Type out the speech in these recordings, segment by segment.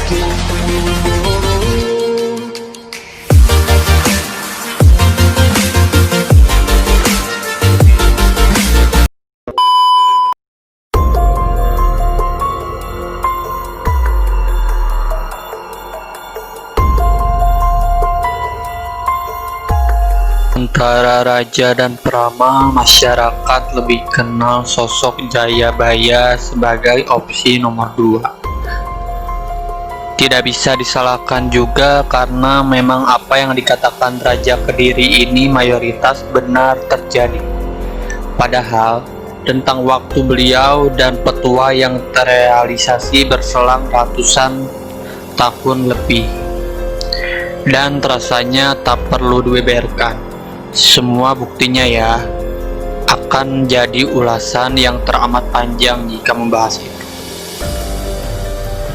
Antara raja dan prama, masyarakat lebih kenal sosok Jayabaya sebagai opsi nomor 2. Tidak bisa disalahkan juga karena memang apa yang dikatakan Raja Kediri ini mayoritas benar terjadi. Padahal tentang waktu beliau dan petua yang terrealisasi berselang ratusan tahun lebih. Dan rasanya tak perlu dibeberkan. Semua buktinya ya, akan jadi ulasan yang teramat panjang jika membahas itu.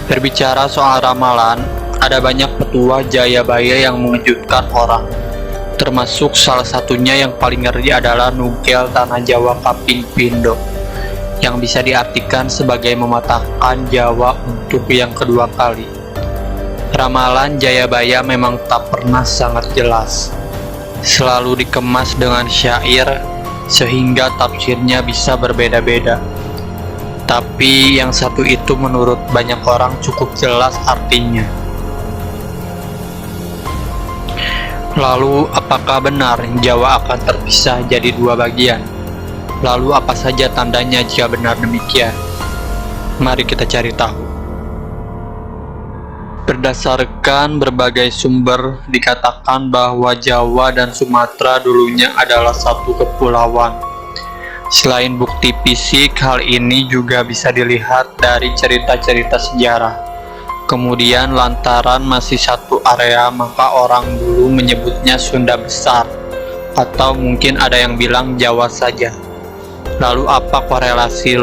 Berbicara soal ramalan, ada banyak petua Jayabaya yang mengejutkan orang. Termasuk salah satunya yang paling ngeri adalah nungkel tanah Jawa Kaping Pindo, yang bisa diartikan sebagai mematahkan Jawa untuk yang kedua kali. Ramalan Jayabaya memang tak pernah sangat jelas. Selalu dikemas dengan syair sehingga tafsirnya bisa berbeda-beda. Tapi yang satu itu menurut banyak orang cukup jelas artinya. Lalu apakah benar Jawa akan terpisah jadi 2 bagian? Lalu apa saja tandanya jika benar demikian? Mari kita cari tahu. Berdasarkan berbagai sumber, dikatakan bahwa Jawa dan Sumatera dulunya adalah satu kepulauan. Selain bukti fisik, hal ini juga bisa dilihat dari cerita-cerita sejarah. Kemudian lantaran masih satu area, maka orang dulu menyebutnya Sunda Besar, atau mungkin ada yang bilang Jawa saja. Lalu apa korelasi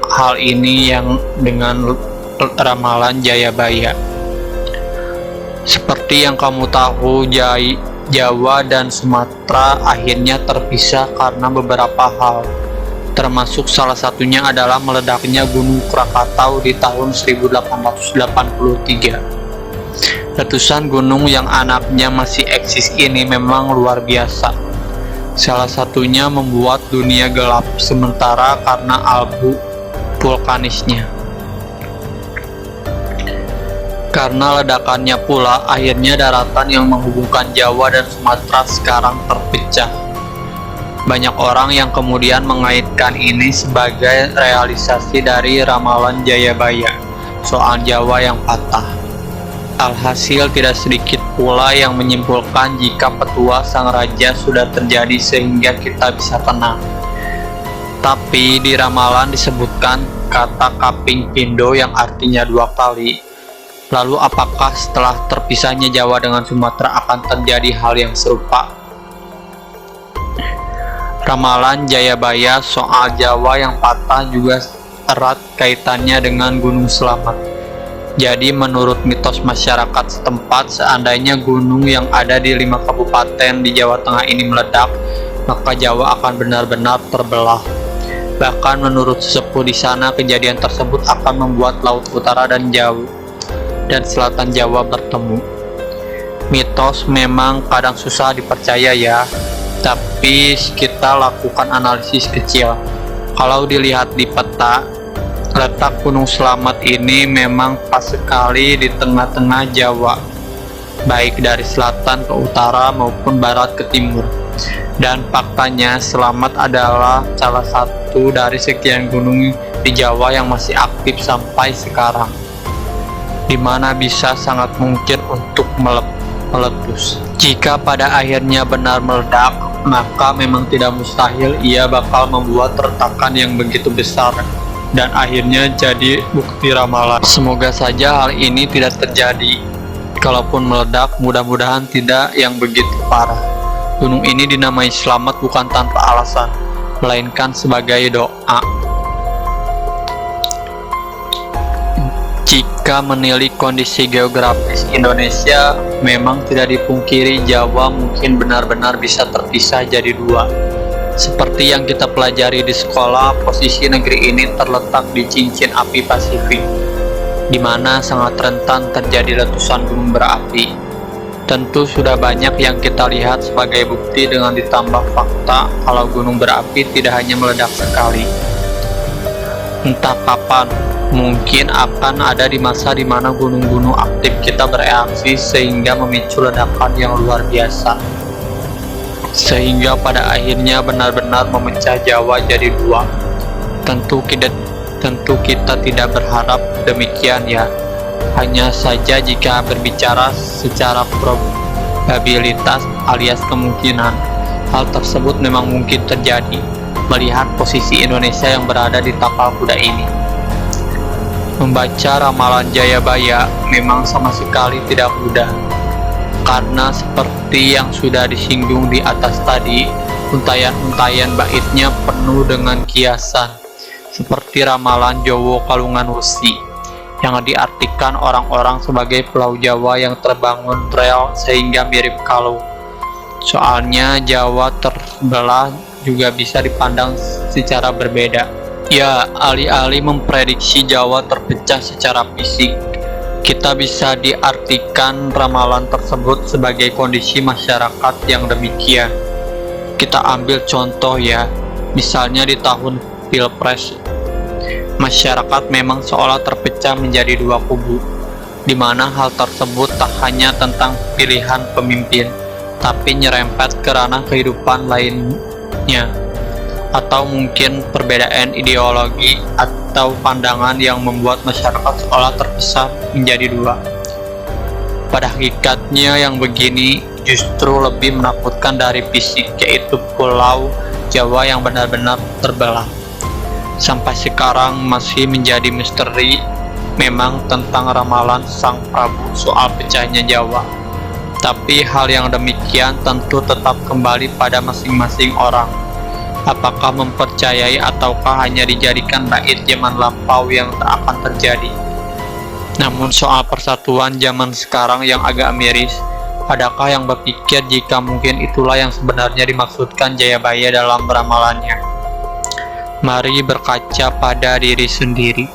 hal ini yang dengan ramalan Jayabaya? Seperti yang kamu tahu, Jawa dan Sumatera akhirnya terpisah karena beberapa hal. Termasuk salah satunya adalah meledaknya Gunung Krakatau di tahun 1883. Letusan gunung yang anaknya masih eksis ini memang luar biasa. Salah satunya membuat dunia gelap sementara karena abu vulkanisnya. Karena ledakannya pula, akhirnya daratan yang menghubungkan Jawa dan Sumatera sekarang terpecah. Banyak orang yang kemudian mengaitkan ini sebagai realisasi dari ramalan Jayabaya soal Jawa yang patah. Alhasil tidak sedikit pula yang menyimpulkan jika petua sang raja sudah terjadi sehingga kita bisa tenang. Tapi di ramalan disebutkan kata Kaping Pindo yang artinya 2 kali. Lalu apakah setelah terpisahnya Jawa dengan Sumatera akan terjadi hal yang serupa? Ramalan Jayabaya soal Jawa yang patah juga erat kaitannya dengan Gunung Slamet. Jadi menurut mitos masyarakat setempat, seandainya gunung yang ada di 5 kabupaten di Jawa Tengah ini meledak, maka Jawa akan benar-benar terbelah. Bahkan menurut sesepuh di sana, kejadian tersebut akan membuat Laut Utara dan Selatan Jawa bertemu. Mitos memang kadang susah dipercaya ya, tapi kita lakukan analisis kecil. Kalau dilihat di peta, letak Gunung Slamet ini memang pas sekali di tengah-tengah Jawa, baik dari selatan ke utara maupun barat ke timur. Dan faktanya Slamet adalah salah satu dari sekian gunung di Jawa yang masih aktif sampai sekarang, di mana bisa sangat mungkin untuk meletus. Jika pada akhirnya benar meledak, maka memang tidak mustahil ia bakal membuat retakan yang begitu besar dan akhirnya jadi bukti ramalan. Semoga saja hal ini tidak terjadi. Kalaupun meledak, mudah-mudahan tidak yang begitu parah. Gunung ini dinamai Slamet bukan tanpa alasan, melainkan sebagai doa. Jika menilik kondisi geografis Indonesia, memang tidak dipungkiri Jawa mungkin benar-benar bisa terpisah jadi 2. Seperti yang kita pelajari di sekolah, posisi negeri ini terletak di cincin api Pasifik. di mana sangat rentan terjadi letusan gunung berapi. Tentu sudah banyak yang kita lihat sebagai bukti dengan ditambah fakta kalau gunung berapi tidak hanya meledak sekali. Entah kapan, mungkin akan ada di masa di mana gunung-gunung aktif kita bereaksi sehingga memicu ledakan yang luar biasa. Sehingga pada akhirnya benar-benar memecah Jawa jadi dua. Tentu kita tidak berharap demikian ya. Hanya saja jika berbicara secara probabilitas alias kemungkinan, hal tersebut memang mungkin terjadi melihat posisi Indonesia yang berada di tapal kuda ini. Membaca ramalan Jayabaya memang sama sekali tidak mudah, karena seperti yang sudah disinggung di atas tadi, untayan-untayan baitnya penuh dengan kiasan, seperti ramalan Jowo Kalungan Wesi, yang diartikan orang-orang sebagai Pulau Jawa yang terbangun rel sehingga mirip kalung. Soalnya Jawa terbelah juga bisa dipandang secara berbeda. Ya, alih-alih memprediksi Jawa terpecah secara fisik, kita bisa diartikan ramalan tersebut sebagai kondisi masyarakat yang demikian. Kita ambil contoh ya, misalnya di tahun Pilpres, masyarakat memang seolah terpecah menjadi dua kubu, di mana hal tersebut tak hanya tentang pilihan pemimpin, tapi nyerempet ke ranah kehidupan lainnya, atau mungkin perbedaan ideologi atau pandangan yang membuat masyarakat seolah terpisah menjadi dua. Pada hakikatnya yang begini justru lebih menakutkan dari fisik, yaitu Pulau Jawa yang benar-benar terbelah. Sampai sekarang masih menjadi misteri memang tentang ramalan Sang Prabu soal pecahnya Jawa. Tapi hal yang demikian tentu tetap kembali pada masing-masing orang. Apakah mempercayai ataukah hanya dijadikan bait zaman lampau yang tak akan terjadi. Namun soal persatuan zaman sekarang yang agak miris, adakah yang berpikir jika mungkin itulah yang sebenarnya dimaksudkan Jayabaya dalam ramalannya? Mari berkaca pada diri sendiri.